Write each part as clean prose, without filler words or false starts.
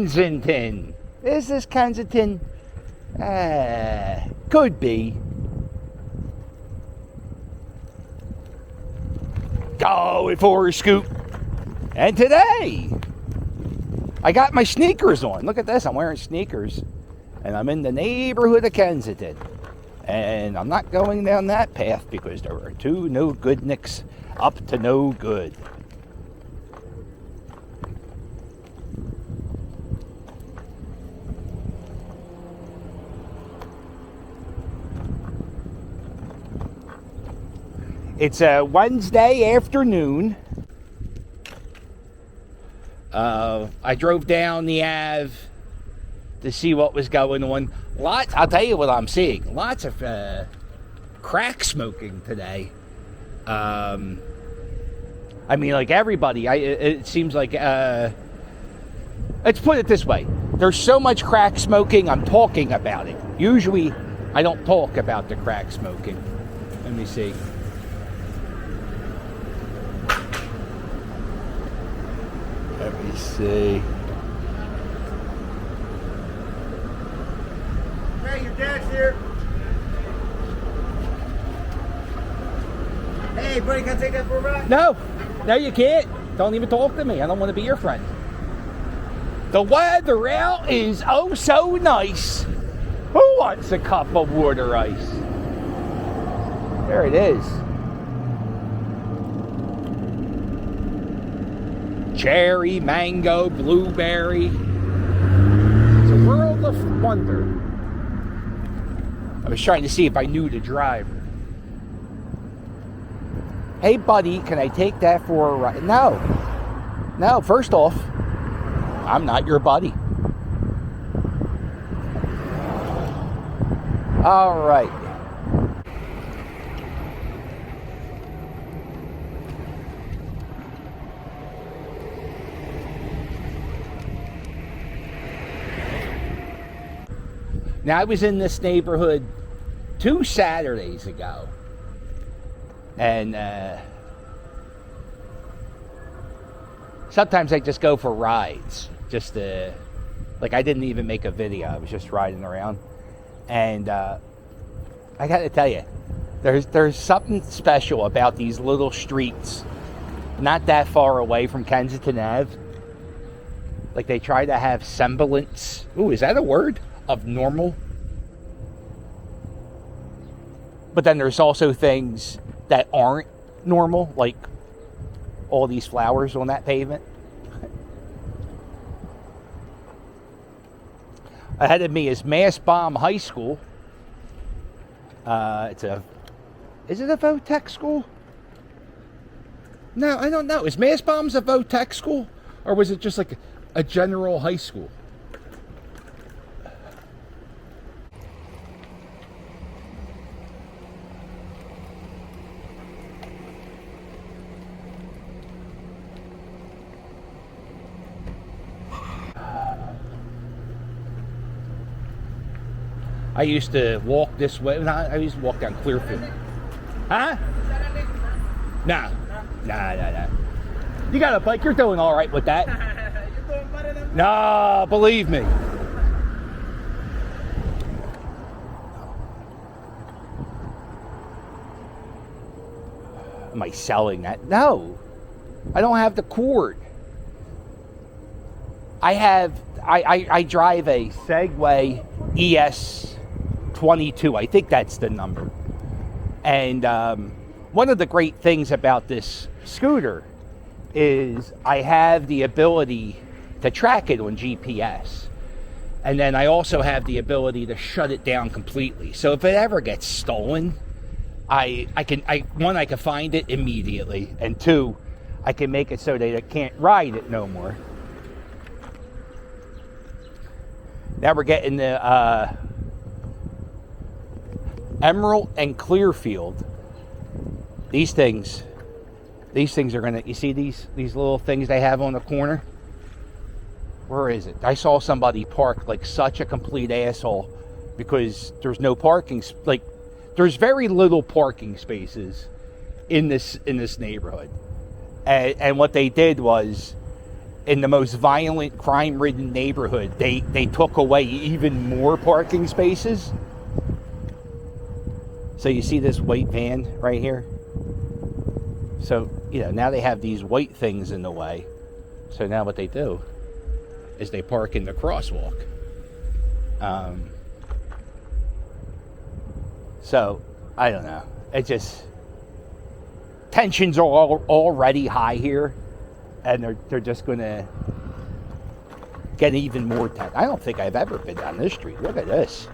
Kensington. Is this Kensington? Could be. Going for a scoop. And today, I got my sneakers on. Look at this. I'm wearing sneakers. And I'm in the neighborhood of Kensington. And I'm not going down that path because there are two no good nicks up to no good. It's a Wednesday afternoon. I drove down the Ave to see what was going on. I'll tell you what I'm seeing. Lots of crack smoking today. I mean, like everybody. It seems like. Let's put it this way. There's so much crack smoking, I'm talking about it. Usually, I don't talk about the crack smoking. Let me see. Let me see. Hey, your dad's here. Hey, buddy, can I take that for a ride? No, you can't. Don't even talk to me. I don't want to be your friend. The weather out is oh so nice. Who wants a cup of water ice? There it is. Cherry, mango, blueberry. It's a world of wonder. I was trying to see if I knew the driver. Hey, buddy, can I take that for a ride? No, first off, I'm not your buddy. All right. Now, I was in this neighborhood 2 Saturdays ago. And sometimes I just go for rides. Just like I didn't even make a video. I was just riding around. And I got to tell you, there's something special about these little streets not that far away from Kensington Ave. Like they try to have semblance. Ooh, is that a word? Of normal. But then there's also things that aren't normal, like all these flowers on that pavement. Ahead of me is Mastbaum High School. Is it a Votech school? No, I don't know. Is Mastbaum's a Votech school? Or was it just like a general high school? I used to walk this way. I used to walk down Clearfield. Huh? Nah. You got a bike. You're doing all right with that. You're doing better than me. No, believe me. Am I selling that? No. I don't have the cord. I drive a Segway ES22. I think that's the number. And one of the great things about this scooter is I have the ability to track it on GPS. And then I also have the ability to shut it down completely. So if it ever gets stolen, I can find it immediately. And 2, I can make it so that I can't ride it no more. Now we're getting the Emerald and Clearfield. These things are gonna. You see these little things they have on the corner? Where is it? I saw somebody park like such a complete asshole because there's no parking. Like there's very little parking spaces in this neighborhood, and what they did was in the most violent, crime-ridden neighborhood, they took away even more parking spaces. So you see this white van right here? So, now they have these white things in the way. So now what they do is they park in the crosswalk. So, I don't know. It just... Tensions are already high here. And they're just going to get even more tense. I don't think I've ever been down this street. Look at this.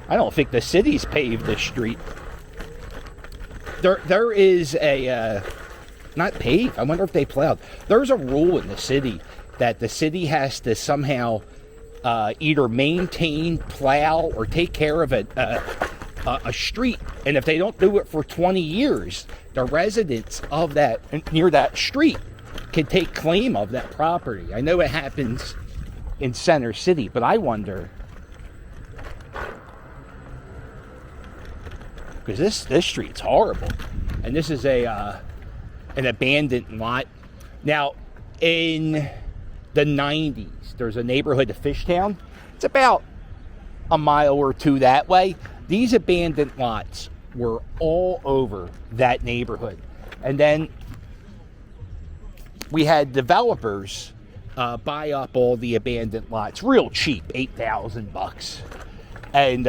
I don't think the city's paved this street. There is a... not paved. I wonder if they plowed. There's a rule in the city that the city has to somehow either maintain, plow, or take care of a street. And if they don't do it for 20 years, the residents of near that street can take claim of that property. I know it happens in Center City, but I wonder, because this street's horrible, and this is an abandoned lot. Now, in the 90s, there's a neighborhood of Fishtown. It's about a mile or two that way. These abandoned lots were all over that neighborhood. And then we had developers buy up all the abandoned lots real cheap, $8,000. And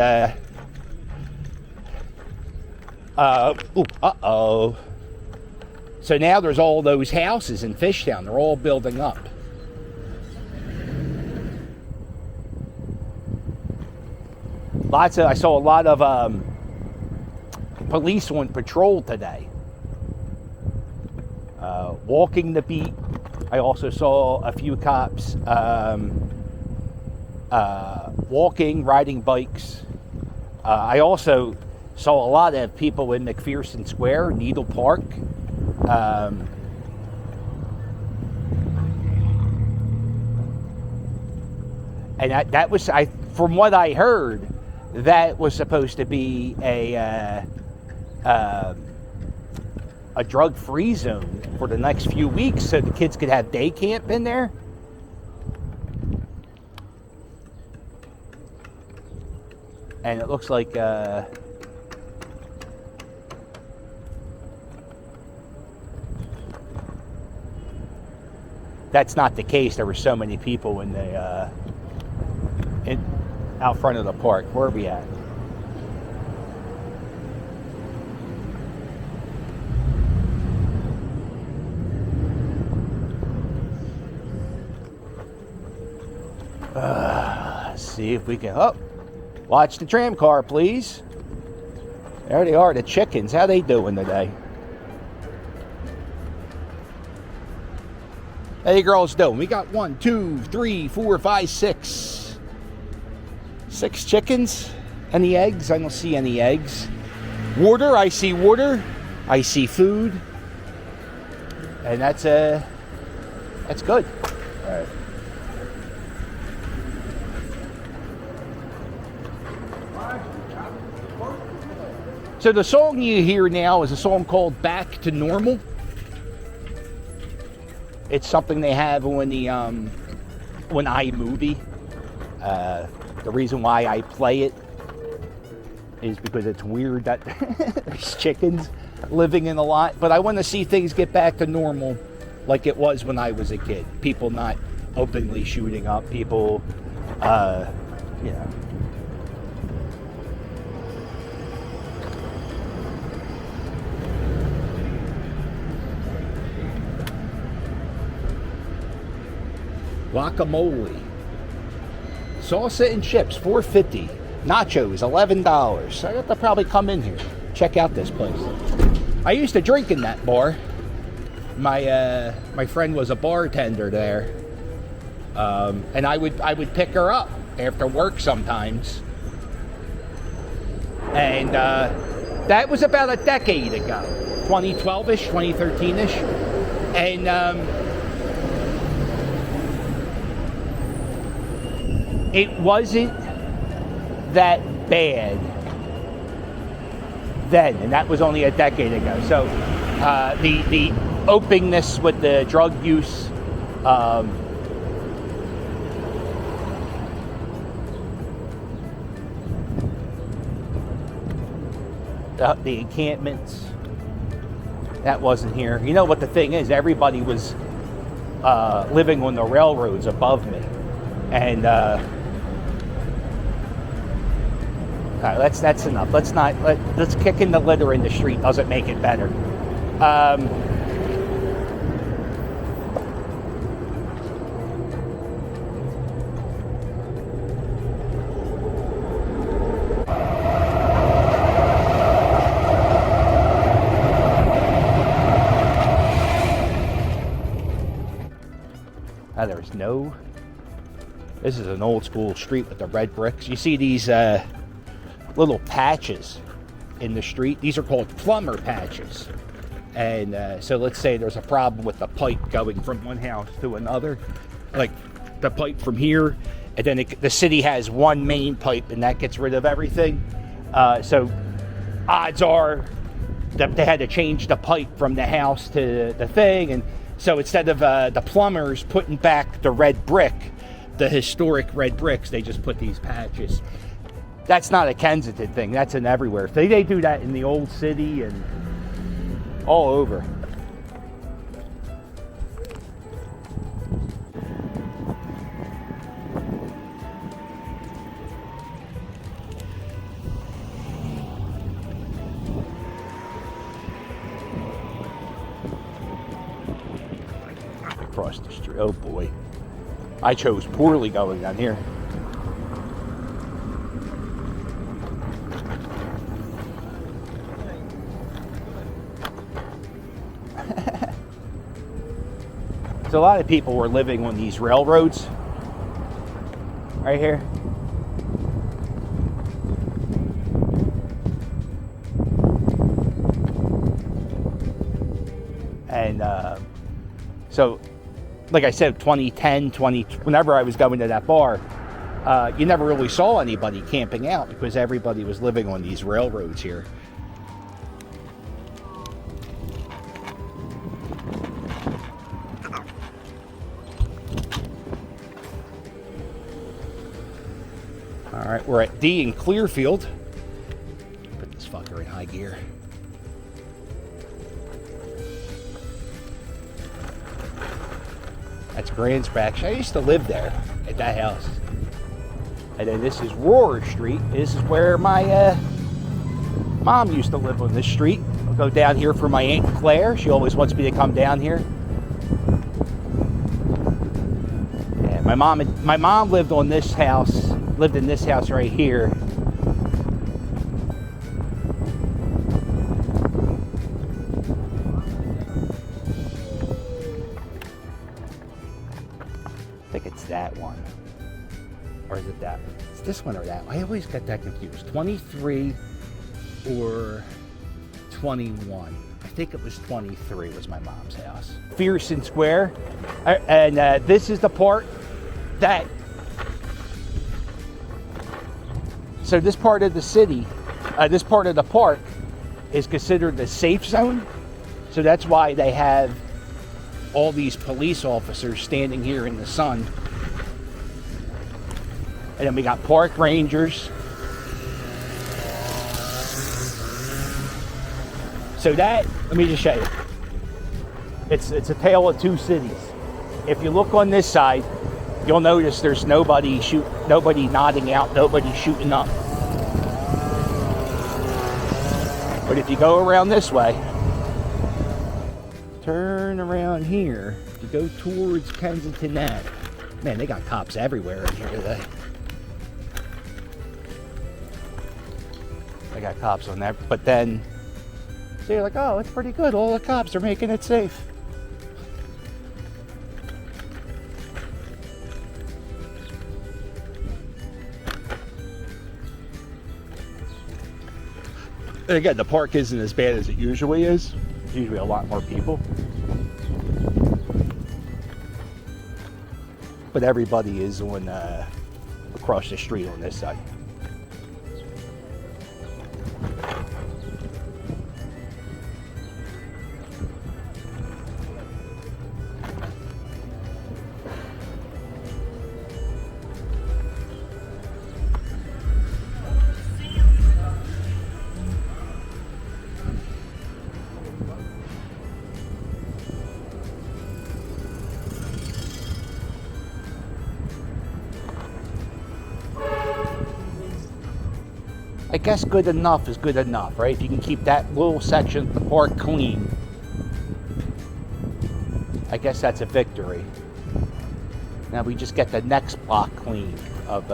so now there's all those houses in Fishtown. They're all building up. I saw a lot of police on patrol today, walking the beat. I also saw a few cops walking, riding bikes. I also saw a lot of people in McPherson Square, Needle Park. And that was, from what I heard, that was supposed to be a drug-free zone for the next few weeks, so the kids could have day camp in there. And it looks like that's not the case. There were so many people in the out front of the park. Where are we at? Let's see if we can... Oh, watch the tram car, please. There they are, the chickens. How they doing today? How you girls doing? We got 1, 2, 3, 4, 5, 6. 6 chickens. Any eggs? I don't see any eggs. Water, I see water. I see food. And that's good. All right. So the song you hear now is a song called Back to Normal. It's something they have on the iMovie. The reason why I play it is because it's weird that there's chickens living in a lot. But I want to see things get back to normal like it was when I was a kid. People not openly shooting up. People, guacamole, salsa and chips, $4.50. Nachos, $11. I got to probably come in here, check out this place. I used to drink in that bar. My friend was a bartender there, and I would pick her up after work sometimes. And that was about a decade ago, 2012ish, 2013ish, and. It wasn't that bad then, and that was only a decade ago. So the openness with the drug use The encampments, that wasn't here. You know what the thing is? Everybody was living on the railroads above me, and that's enough. Let's kicking the litter in the street doesn't make it better. There's no. This is an old school street with the red bricks. You see these little patches in the street. These are called plumber patches. And so let's say there's a problem with the pipe going from one house to another, like the pipe from here, and then the city has one main pipe, and that gets rid of everything. So odds are that they had to change the pipe from the house to the thing, and so instead of the plumbers putting back the red brick, the historic red bricks, they just put these patches. That's not a Kensington thing. That's in everywhere. They do that in the old city and all over. Across the street. Oh boy. I chose poorly going down here. So a lot of people were living on these railroads right here. And so like I said, 2010, whenever I was going to that bar, you never really saw anybody camping out because everybody was living on these railroads here. All right, we're at D in Clearfield. Put this fucker in high gear. That's Grand Spac. I used to live there at that house. And then this is Rohrer Street. This is where my mom used to live on this street. I'll go down here for my Aunt Claire. She always wants me to come down here. Yeah, my mom lived on this house, lived in this house right here. I think it's that one. Or is it that one? It's this one or that one. I always get that confused. 23 or 21. I think it was 23 was my mom's house. Fearson Square. And this is the part that... So this part of the city, this part of the park is considered the safe zone. So that's why they have all these police officers standing here in the sun. And then we got park rangers. So that, let me just show you. It's a tale of two cities. If you look on this side, you'll notice there's nobody nodding out, nobody shooting up. But if you go around this way, turn around here, you go towards Kensington Ave. Man, they got cops everywhere in here today. They got cops on that, but then, so you're like, oh, it's pretty good. All the cops are making it safe. And again, the park isn't as bad as it usually is. There's usually a lot more people. But everybody is on across the street on this side. I guess good enough is good enough, right? If you can keep that little section of the park clean, I guess that's a victory. Now we just get the next block clean of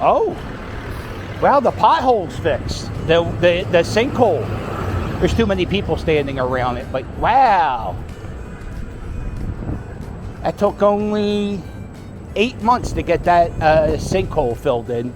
oh, well, the pothole's fixed. The sinkhole. There's too many people standing around it, but wow. It took only 8 months to get that sinkhole filled in.